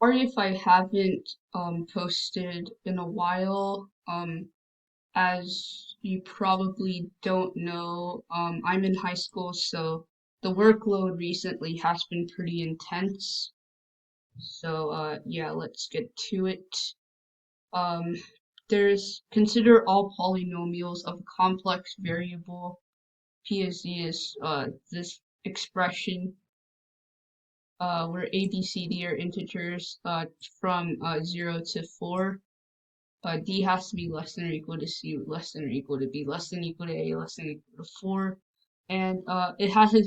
Sorry if I haven't posted in a while. As you probably don't know, I'm in high school, so the workload recently has been pretty intense. So yeah, let's get to it. Um, there's consider all polynomials of a complex variable. P of z is this expression where a, b, c, d are integers from 0 to 4. D has to be less than or equal to C, less than or equal to B, less than or equal to A, less than or equal to 4. And it has a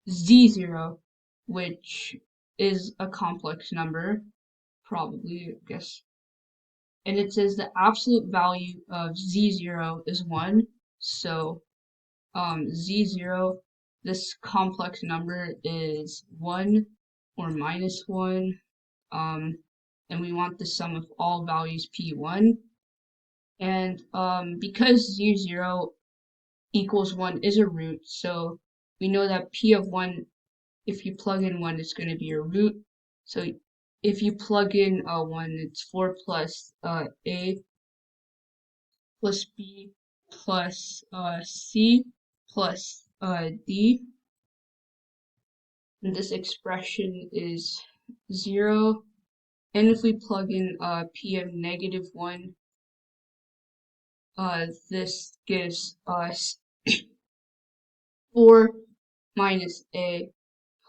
Z0, which is a complex number, probably, I guess. And it says the absolute value of Z0 is 1. So Z0, this complex number is 1 or minus 1. And we want the sum of all values P1. And because z0 equals 1 is a root, so we know that p of 1, if you plug in 1, it's going to be a root. So if you plug in 1, it's 4 plus a plus b plus c plus d. And this expression is 0. And if we plug in p of negative 1, this gives us 4 minus a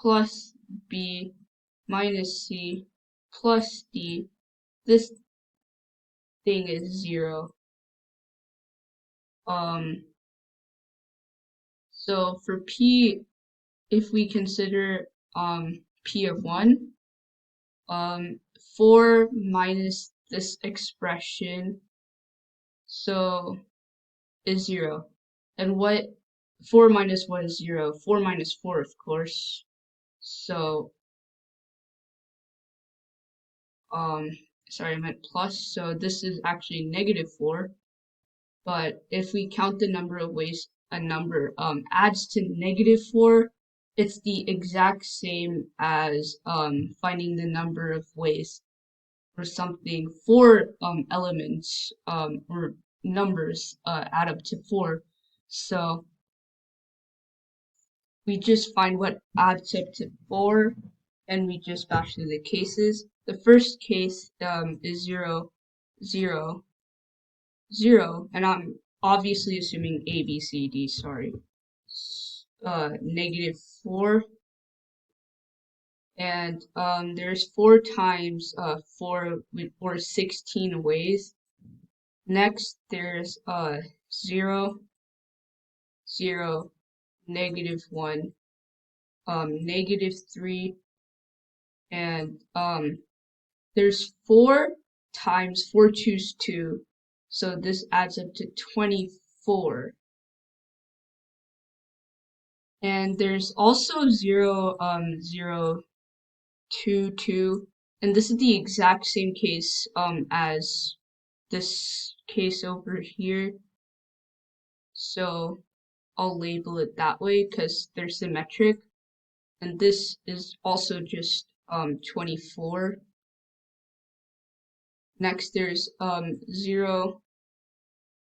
plus b minus c plus d. This thing is 0. Um, so for p, if we consider p of 1, 4 minus this expression, so is 0. And what 4 minus what is 0? 4 minus 4, of course. So um sorry, I meant plus, so this is actually negative 4. But if we count the number of ways a number adds to negative 4, it's the exact same as finding the number of ways for something 4 elements or numbers add up to 4. So we just find what adds up to 4, and we just bash through the cases. The first case is 0, 0, 0, and I'm obviously assuming A, B, C, D, sorry. Negative 4, and there's 4 times 4 or 16 ways. Next, there's 0, 0, negative 1, negative 3, and there's 4 times 4 choose 2, so this adds up to 24. And there's also 0, 0, 2, 2, and this is the exact same case as this case over here. So I'll label it that way because they're symmetric. And this is also just 24. Next there's 0,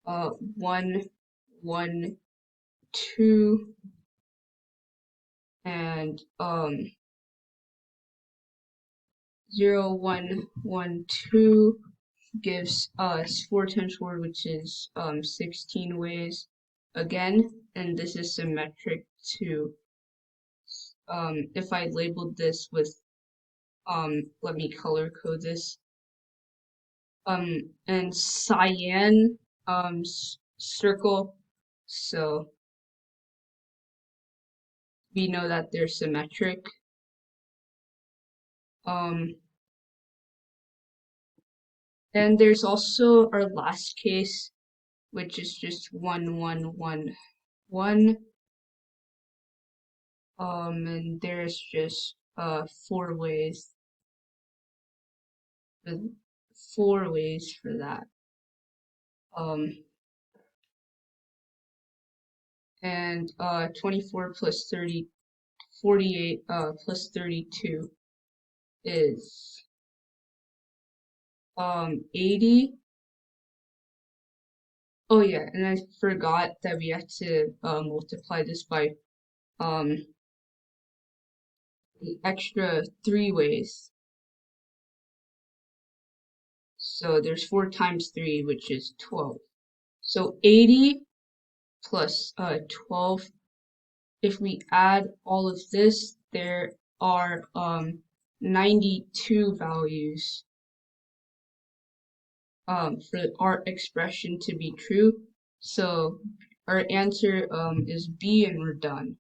1, 1, 2, and 0, 1, 1, 2 gives us 4 times 4, which is 16 ways again, and this is symmetric to if I labeled this with let me color code this and cyan circle, so we know that they're symmetric. And there's also our last case, which is just 1, 1, 1, 1. And there's just 4 ways. 4 ways for that. And 24 plus 30, 48 plus 32 is 80. Oh yeah, and I forgot that we had to multiply this by um the extra three ways. So there's 4 times 3, which is 12. So 80 plus 12. If we add all of this, there are 92 values for our expression to be true. So our answer is B, and we're done.